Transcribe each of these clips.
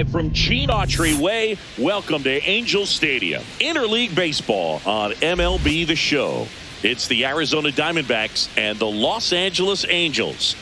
live from Gene Autry Way. Welcome to Angel Stadium. Interleague Baseball on MLB The Show. It's the Arizona Diamondbacks and the Los Angeles Angels.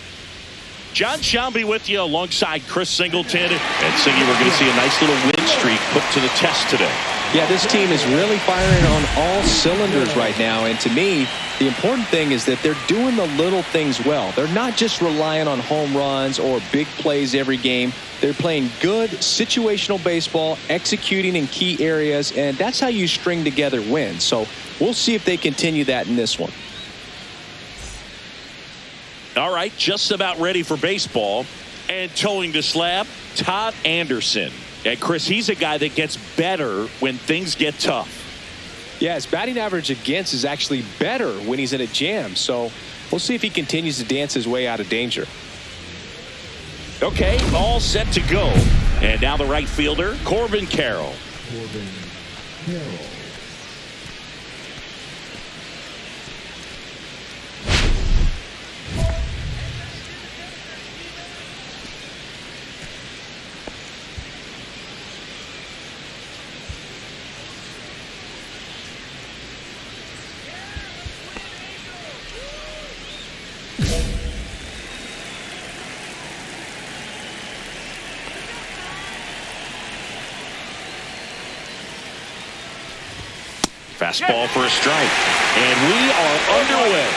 John Shambi with you alongside Chris Singleton. And Singy, we're going to see a nice little win streak put to the test today. Yeah, this team is really firing on all cylinders right now. And to me, the important thing is that they're doing the little things well. They're not just relying on home runs or big plays every game. They're playing good situational baseball, executing in key areas, and that's how you string together wins. So we'll see if they continue that in this one. All right, just about ready for baseball. And towing the slab, Todd Anderson. And Chris, he's a guy that gets better when things get tough. Yeah, his batting average against is actually better when he's in a jam. So we'll see if he continues to dance his way out of danger. Okay, all set to go. And now the right fielder, Corbin Carroll. Fastball for a strike. And we are underway.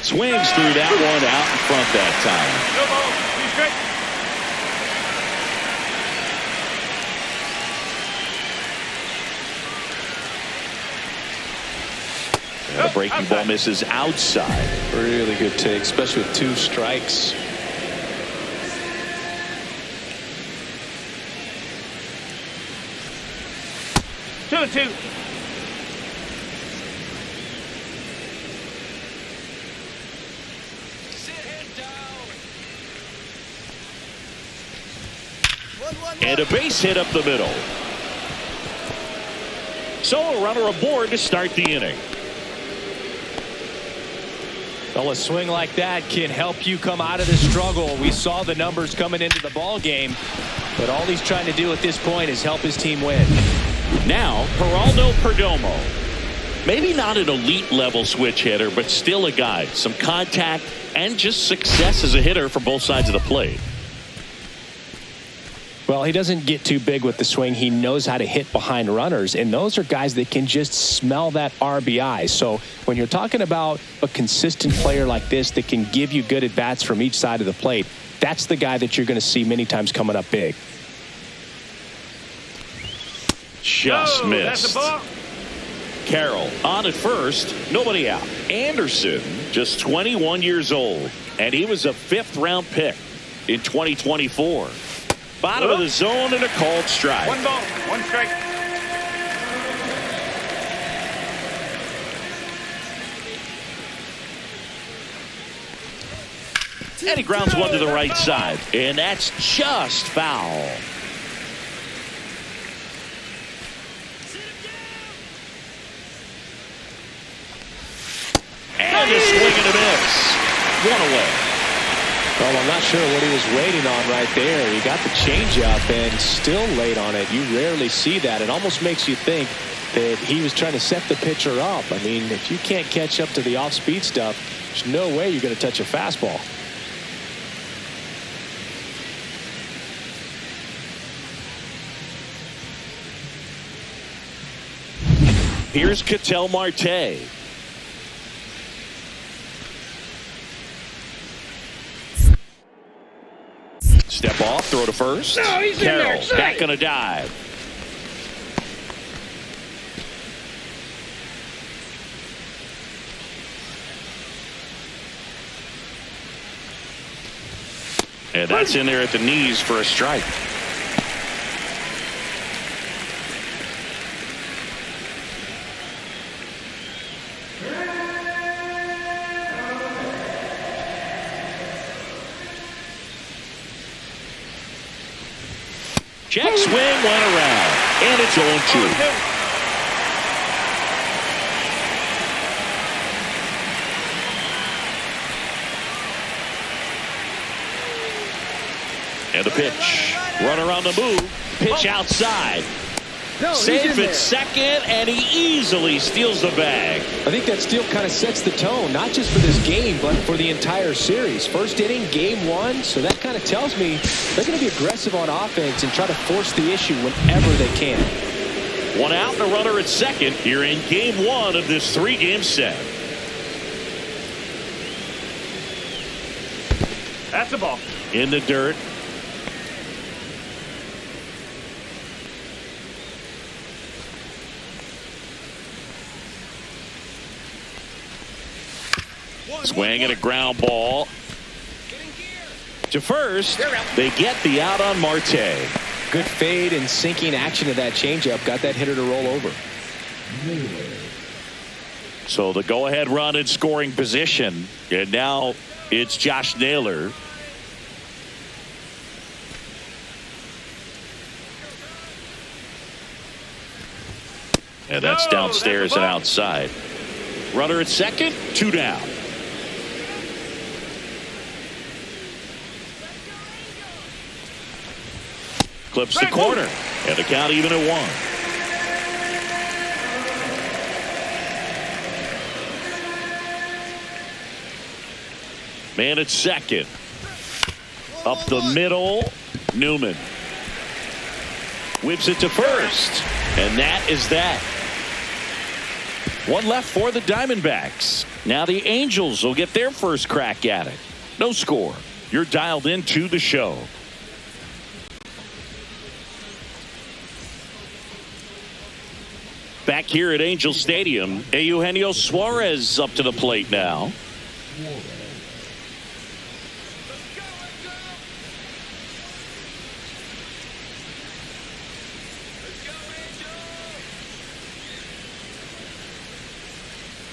Swings through that one out in front that time. The breaking ball misses outside. Really good take, especially with 2 strikes. Two. And a base hit up the middle. So a runner aboard to start the inning. Well, a swing like that can help you come out of the struggle. We saw the numbers coming into the ball game, but all he's trying to do at this point is help his team win. Now, Geraldo Perdomo. Maybe not an elite level switch hitter, but still a guy. Some contact and just success as a hitter for both sides of the plate. Well, he doesn't get too big with the swing. He knows how to hit behind runners, and those are guys that can just smell that RBI. So when you're talking about a consistent player like this that can give you good at-bats from each side of the plate, that's the guy that you're going to see many times coming up big. Just missed. Carroll on at first, nobody out. Anderson, just 21 years old, and he was a 5th-round pick in 2024. Bottom of the zone and a called strike. 1 ball, 1 strike. And he grounds one to the right side. And that's just foul. And a swing and a miss. 1 away. Well, I'm not sure what he was waiting on right there. He got the changeup and still late on it. You rarely see that. It almost makes you think that he was trying to set the pitcher up. I mean, if you can't catch up to the off-speed stuff, there's no way you're going to touch a fastball. Here's Ketel Marte. Step off, throw to first. No, he's Carroll in there. back on a dive. And that's in there at the knees for a strike. Check swing went around, and it's 0-2. And the pitch. Runner on the move. Pitch outside. Safe at second, and he easily steals the bag. I think that steal kind of sets the tone, not just for this game, but for the entire series. First inning, game one, so that kind of tells me they're going to be aggressive on offense and try to force the issue whenever they can. One out and a runner at second here in game one of this 3-game set. That's a ball. In the dirt. Swing and a ground ball to first. They get the out on Marte. Good fade and sinking action of that changeup got that hitter to roll over. So the go-ahead run in scoring position, and now it's Josh Naylor. And that's downstairs and outside. Runner at second, 2 down. Clips the corner, and the count even at 1. Man at second. Up the middle, Newman. Whips it to first, and that is that. One left for the Diamondbacks. Now the Angels will get their first crack at it. No score. You're dialed into the show. Back here at Angel Stadium, Eugenio Suarez up to the plate now.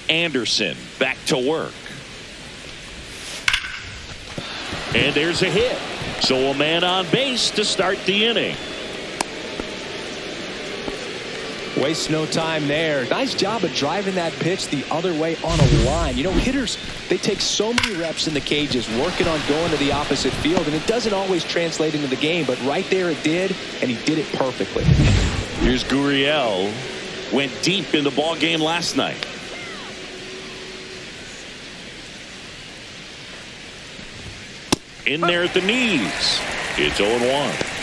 Anderson back to work. And there's a hit. So a man on base to start the inning. Waste no time there. Nice job of driving that pitch the other way on a line. You know, hitters, they take so many reps in the cages working on going to the opposite field, and it doesn't always translate into the game, but right there it did, and he did it perfectly. Here's Gurriel. Went deep in the ball game last night. In there at the knees. It's 0-1.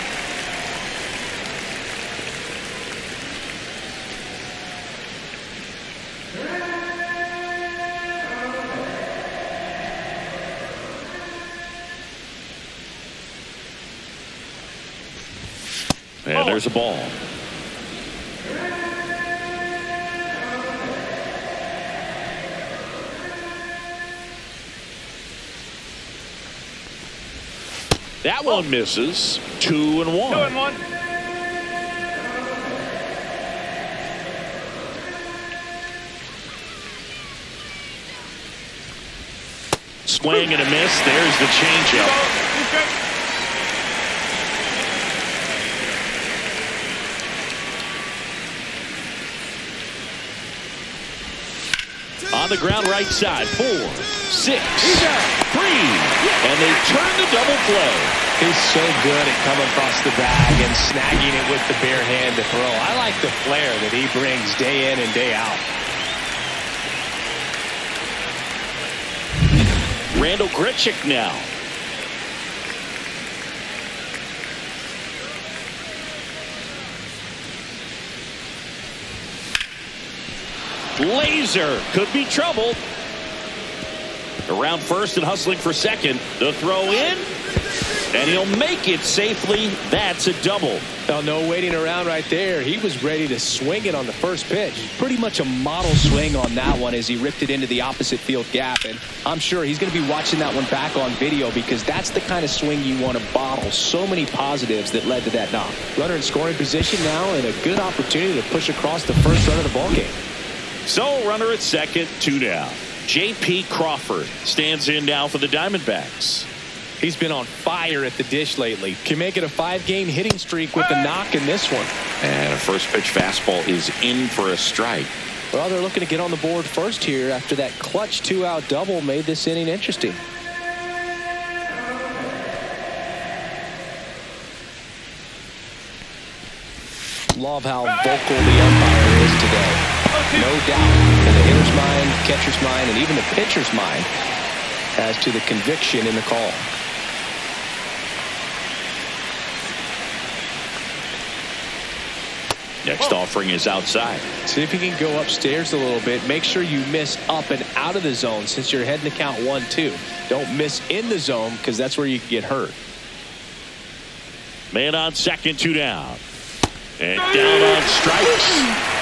And there's a ball. That one misses. 2-1. 2-1. Swing and a miss. There's the changeup. On the ground right side. 4, 6, 3. And they turn the double play. He's so good at coming across the bag and snagging it with the bare hand to throw. I like the flair that he brings day in and day out. Randall Grichuk now. Laser could be trouble. Around first and hustling for second. The throw in. And he'll make it safely. That's a double. Well, no waiting around right there. He was ready to swing it on the first pitch. Pretty much a model swing on that one as he ripped it into the opposite field gap. And I'm sure he's going to be watching that one back on video because that's the kind of swing you want to bottle. So many positives that led to that knock. Runner in scoring position now and a good opportunity to push across the first run of the ballgame. So runner at second, 2 down. J.P. Crawford stands in now for the Diamondbacks. He's been on fire at the dish lately. Can make it a 5-game hitting streak with the knock in this one. And a first pitch fastball is in for a strike. Well, they're looking to get on the board first here after that clutch 2-out double made this inning interesting. Love how vocal the umpire is today. No doubt in the hitter's mind, catcher's mind, and even the pitcher's mind as to the conviction in the call. Next offering is outside. See if you can go upstairs a little bit. Make sure you miss up and out of the zone since you're heading to count 1-2. Don't miss in the zone because that's where you can get hurt. Man on second, 2 down. And down on strikes.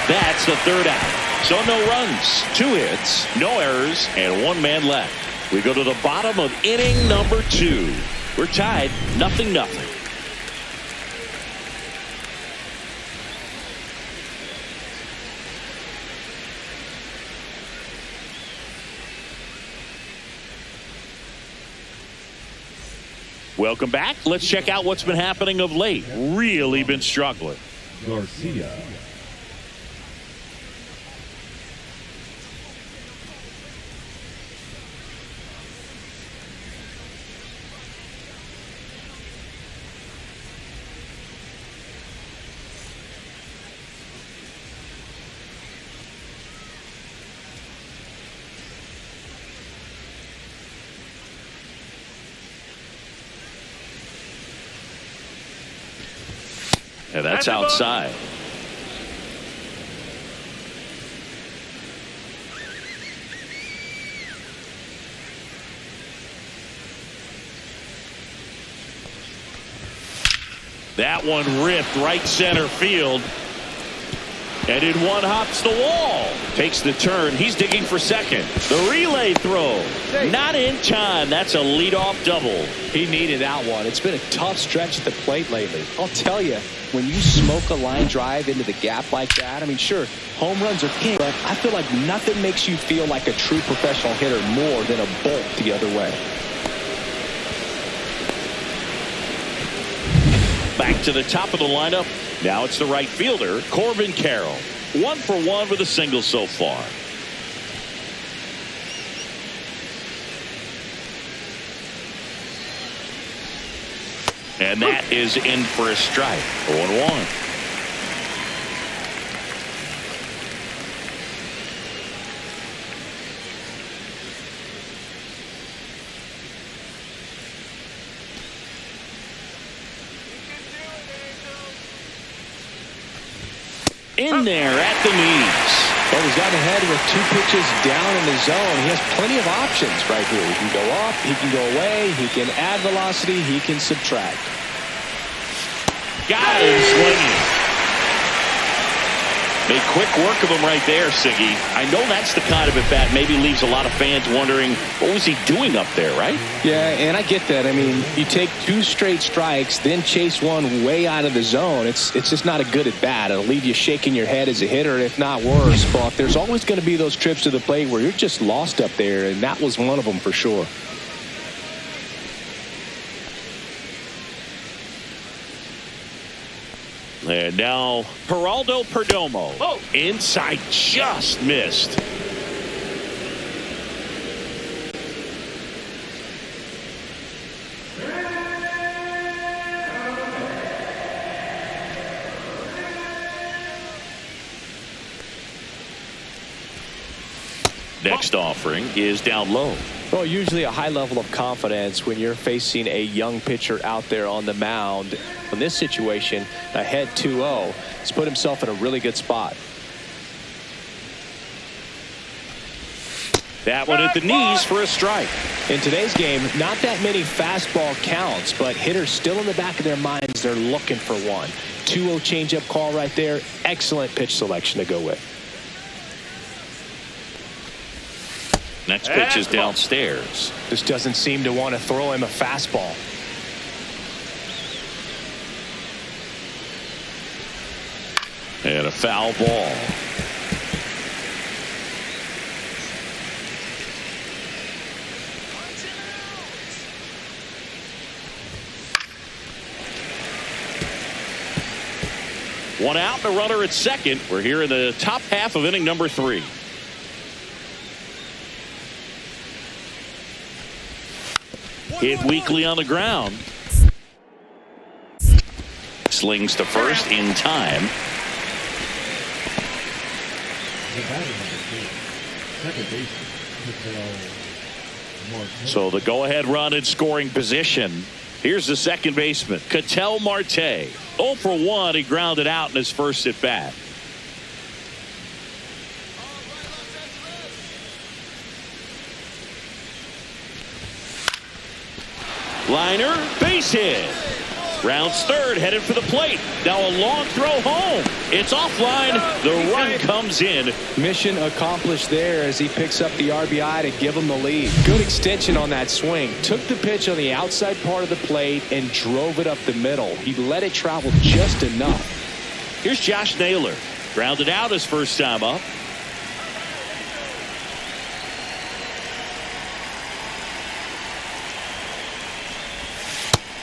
That's the 3rd out. So no runs, 2 hits, no errors, and 1 man left. We go to the bottom of inning number 2. We're tied 0-0. Welcome back. Let's check out what's been happening of late. Really been struggling. Garcia. And that's outside. That one ripped right center field. And in one hops the wall. Takes the turn. He's digging for second. The relay throw. Not in time. That's a leadoff double. He needed that one. It's been a tough stretch at the plate lately. I'll tell you, when you smoke a line drive into the gap like that, I mean, sure, home runs are king, but I feel like nothing makes you feel like a true professional hitter more than a bolt the other way. Back to the top of the lineup. Now it's the right fielder, Corbin Carroll. 1 for 1 with a single so far. And that is in for a strike. 0-1. In there at the knees. Well, he's got ahead with 2 pitches down in the zone. He has plenty of options right here. He can go up, he can go away, he can add velocity, he can subtract. Got him swinging. Made quick work of him right there, Siggy. I know that's the kind of at bat maybe leaves a lot of fans wondering what was he doing up there, right? Yeah, and I get that. I mean, you take 2 straight strikes, then chase one way out of the zone. It's just not a good at bat. It'll leave you shaking your head as a hitter, if not worse. But there's always going to be those trips to the plate where you're just lost up there, and that was one of them for sure. And now Geraldo Perdomo. Inside, just missed. Next offering is down low. Well, usually a high level of confidence when you're facing a young pitcher out there on the mound. In this situation, ahead 2-0, he's put himself in a really good spot. That one at the knees for a strike. In today's game, not that many fastball counts, but hitters still in the back of their minds, they're looking for one. 2-0 changeup call right there. Excellent pitch selection to go with. Next pitch is downstairs. Just doesn't seem to want to throw him a fastball. And a foul ball. One out and a runner at second. We're here in the top half of inning number 3. Hit weakly on the ground. Slings to first in time. So the go-ahead run in scoring position. Here's the second baseman, Ketel Marte. 0 for 1. He grounded out in his first at bat. Liner, base hit. Rounds third, headed for the plate. Now a long throw home. It's offline. The run comes in. Mission accomplished there as he picks up the RBI to give him the lead. Good extension on that swing. Took the pitch on the outside part of the plate and drove it up the middle. He let it travel just enough. Here's Josh Naylor. Grounded out his first time up.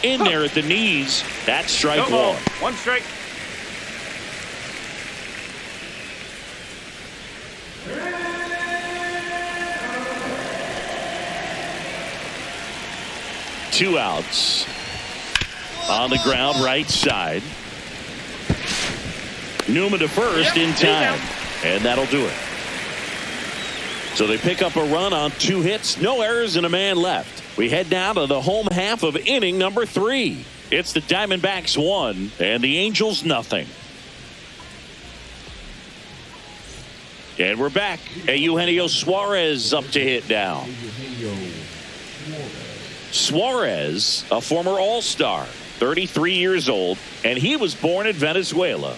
In there at the knees. That's strike one. 1 strike. Two outs. On the ground, right side. Newman to first in time. And that'll do it. So they pick up a run on 2 hits, no errors, and a man left. We head down to the home half of inning number 3. It's the Diamondbacks 1 and the Angels nothing. And we're back. Eugenio Suarez up to hit now. Suarez, a former All-Star, 33 years old, and he was born in Venezuela.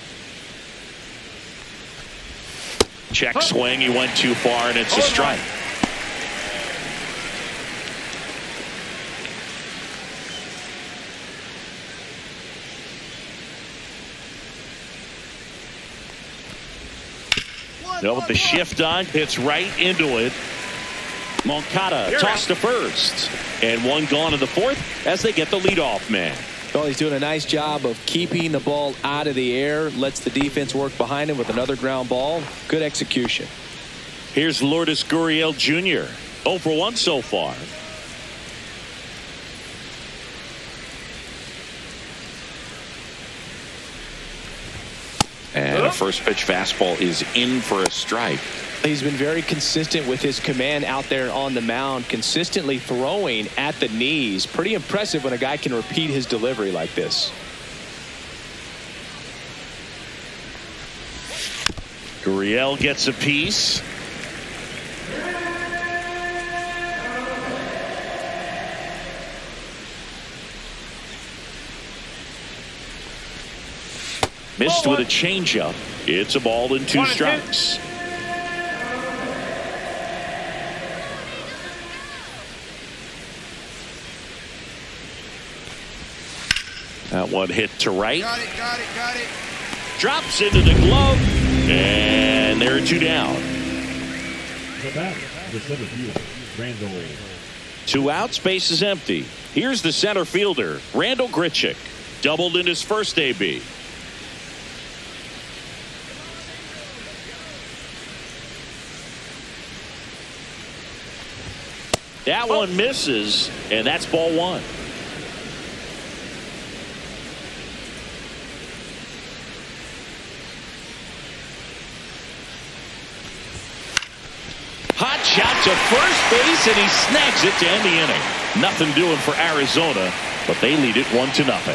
Check swing. He went too far, and it's a strike. No, with the shift on, hits right into it. Moncada tossed to first. And one gone in the fourth as they get the leadoff man. Well, he's doing a nice job of keeping the ball out of the air. Lets the defense work behind him with another ground ball. Good execution. Here's Lourdes Gurriel Jr. 0 for 1 so far. And a first pitch fastball is in for a strike. He's been very consistent with his command out there on the mound, consistently throwing at the knees. Pretty impressive when a guy can repeat his delivery like this. Gurriel gets a piece. Missed with a changeup. It's a ball and 2 strikes. That one hit to right. Got it. Drops into the glove. And there are 2 down. The batter, the center fielder, Randall. 2 outs, base is empty. Here's the center fielder, Randall Grichuk. Doubled in his first AB. That one misses, and that's ball 1. Hot shot to first base, and he snags it to end the inning. Nothing doing for Arizona, but they lead it 1-0.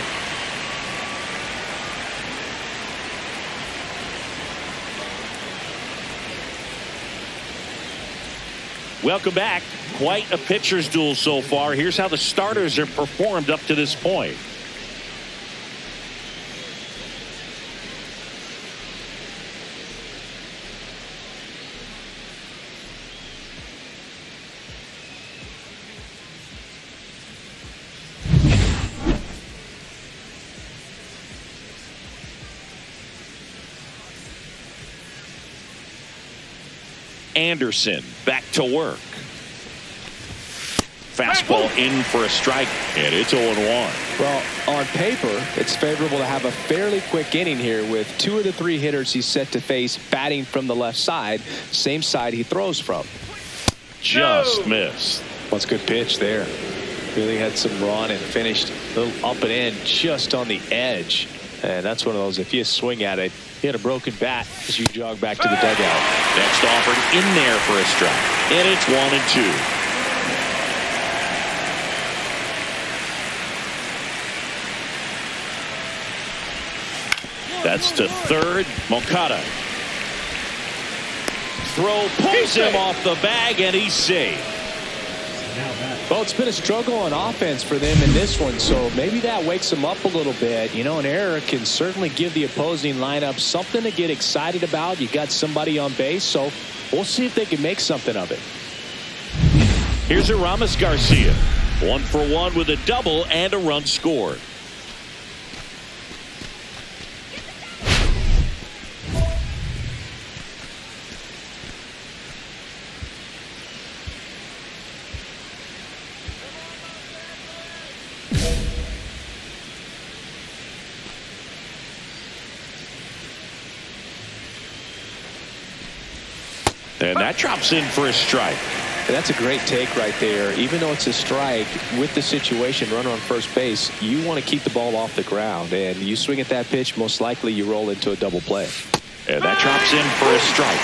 Welcome back. Quite a pitcher's duel so far. Here's how the starters have performed up to this point. Anderson back to work. Fastball in for a strike, and it's 0-1. Well, on paper, it's favorable to have a fairly quick inning here with 2 of the 3 hitters he's set to face batting from the left side, same side he throws from. Just missed. Well, it's a good pitch there. Really had some run and finished a little up and in just on the edge. And that's one of those, if you swing at it, you had a broken bat as you jog back to the dugout. Next offered in there for a strike, and it's 1-2. That's to third. Moncada. Throw pulls him off the bag, and he's safe. Well, it's been a struggle on offense for them in this one, so maybe that wakes them up a little bit. You know, an error can certainly give the opposing lineup something to get excited about. You got somebody on base, so we'll see if they can make something of it. Here's Aramis Garcia. 1 for 1 with a double and a run scored. And that drops in for a strike. That's a great take right there. Even though it's a strike, with the situation, runner on first base, you want to keep the ball off the ground. And you swing at that pitch, most likely you roll into a double play. And that drops in for a strike.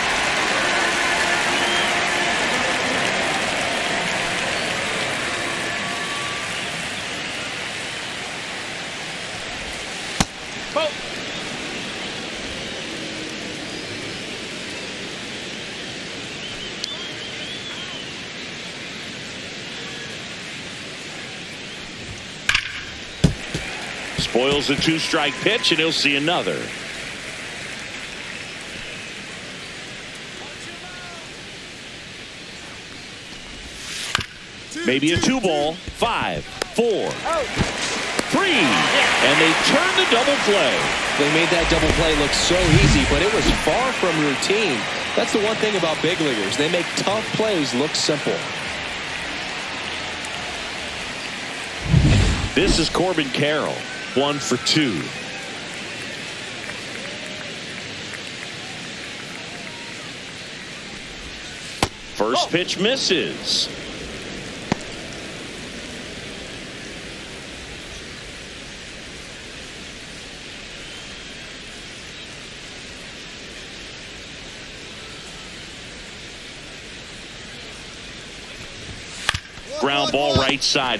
Spoils the 2-strike pitch, and he'll see another. Maybe a 2-ball. 5, 4, 3, and they turn the double play. They made that double play look so easy, but it was far from routine. That's the one thing about big leaguers. They make tough plays look simple. This is Corbin Carroll. 1 for 2. First pitch misses. Ground ball right side.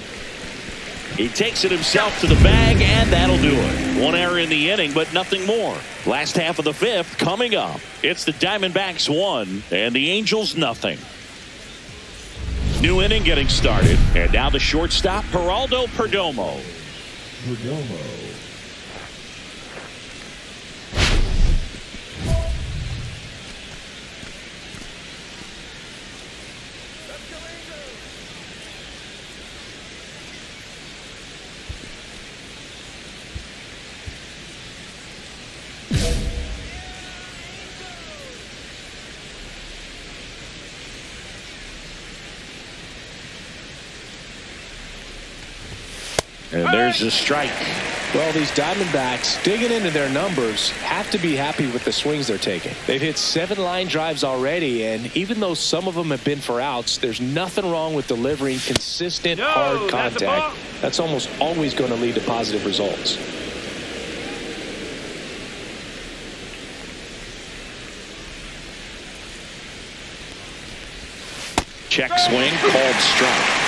He takes it himself to the bag, and that'll do it. 1 error in the inning, but nothing more. Last half of the 5th coming up. It's the Diamondbacks 1 and the Angels nothing. New inning getting started, and now the shortstop, Geraldo Perdomo. And there's a strike. Well, these Diamondbacks, digging into their numbers, have to be happy with the swings they're taking. They've hit 7 line drives already, and even though some of them have been for outs, there's nothing wrong with delivering consistent, hard contact. That's almost always going to lead to positive results. Check swing, called strike.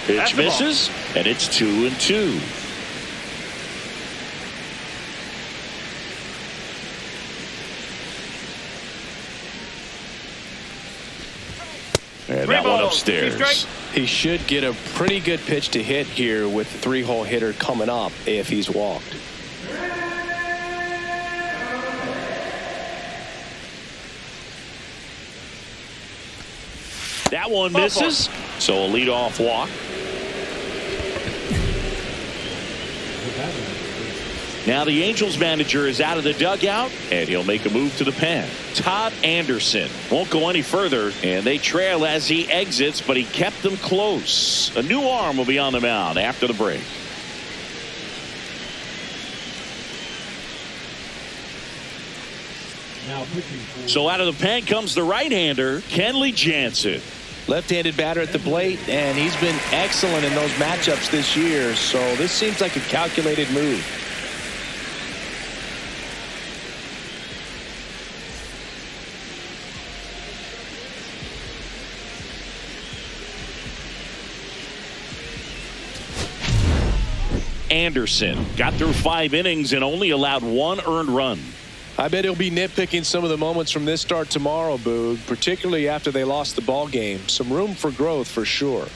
Pitch misses, and it's 2-2. And that one upstairs. He should get a pretty good pitch to hit here with the 3-hole hitter coming up if he's walked. That one misses, so a leadoff walk. Now the Angels manager is out of the dugout, and he'll make a move to the pen. Todd Anderson won't go any further, and they trail as he exits, but he kept them close. A new arm will be on the mound after the break. Now pitching for So out of the pen comes the right-hander, Kenley Jansen. Left-handed batter at the plate, and he's been excellent in those matchups this year, so this seems like a calculated move. Anderson got through 5 innings and only allowed 1 earned run. I bet he'll be nitpicking some of the moments from this start tomorrow, Boog, particularly after they lost the ball game. Some room for growth for sure.